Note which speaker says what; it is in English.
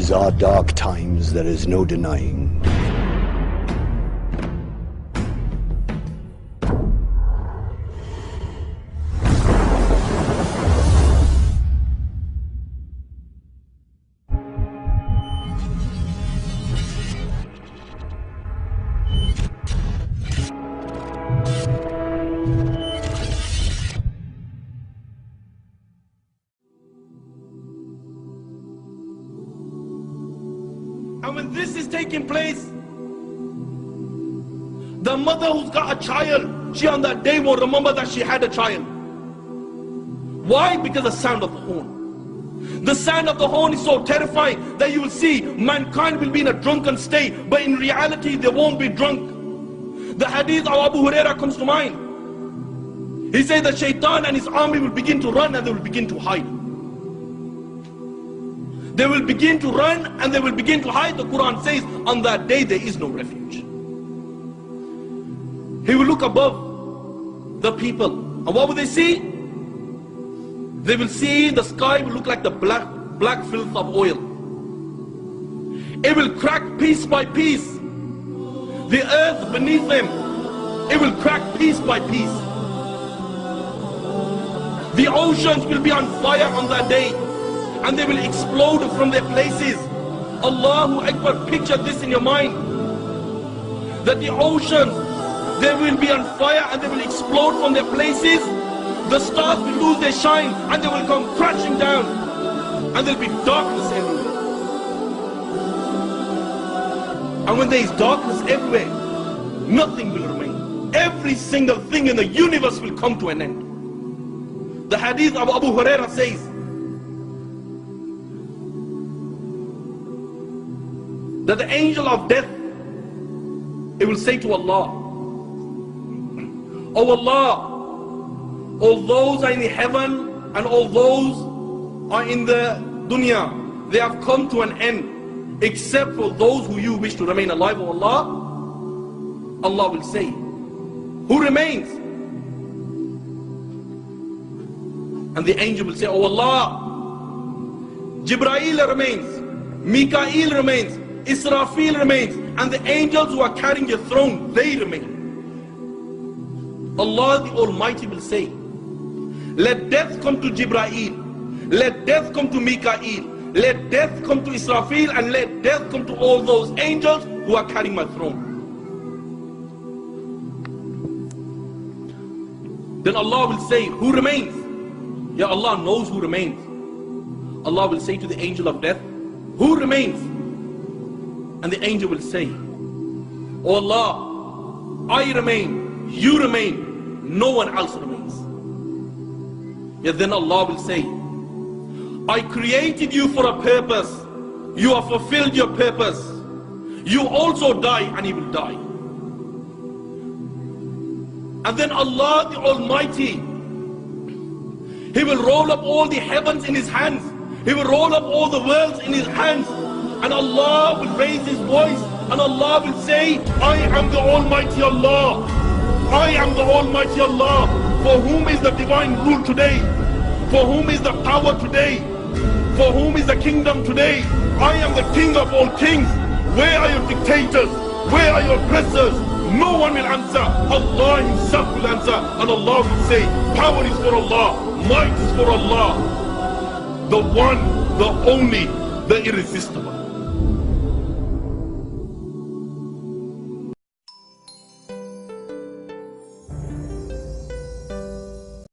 Speaker 1: These are dark times, there is no denying.
Speaker 2: And when this is taking place, the mother who's got a child, she on that day won't remember that she had a child. Why? Because the sound of the horn. The sound of the horn is so terrifying that you will see mankind will be in a drunken state, but in reality they won't be drunk. The hadith of Abu Huraira comes to mind. He says that Shaitan and his army will begin to run and they will begin to hide. They will begin to run and they will begin to hide. The Quran says on that day there is no refuge. He will look above the people, and what will they see? They will see the sky will look like the black filth of oil. It will crack piece by piece. The earth beneath them, it will crack piece by piece. The oceans will be on fire on that day, and they will explode from their places. Allahu Akbar, picture this in your mind. That the oceans, they will be on fire and they will explode from their places. The stars will lose their shine and they will come crashing down. And there will be darkness everywhere. And when there is darkness everywhere, nothing will remain. Every single thing in the universe will come to an end. The hadith of Abu Huraira says, that the angel of death, it will say to Allah, "Oh Allah, all those are in the heaven and all those are in the dunya, they have come to an end, except for those who you wish to remain alive, O Allah." Allah will say, "Who remains?" And the angel will say, "Oh Allah, Jibreel remains, Mikael remains, Israfil remains, and the angels who are carrying your throne, they remain." Allah the Almighty will say, "Let death come to Jibreel, let death come to Mikael, let death come to Israfil, and let death come to all those angels who are carrying my throne." Then Allah will say, "Who remains?" Yeah, Allah knows who remains. Allah will say to the angel of death, "Who remains?" And the angel will say, "Oh Allah, I remain, you remain, no one else remains." Yet then Allah will say, "I created you for a purpose, you have fulfilled your purpose, you also die and you will die." And then Allah the Almighty, He will roll up all the heavens in His hands, He will roll up all the worlds in His hands, and Allah will raise His voice and Allah will say, "I am the Almighty Allah, I am the Almighty Allah, for whom is the divine rule today, for whom is the power today, for whom is the kingdom today. I am the King of all kings. Where are your dictators? Where are your oppressors?" No one will answer. Allah Himself will answer, and Allah will say, "Power is for Allah, might is for Allah, the one, the only, the irresistible."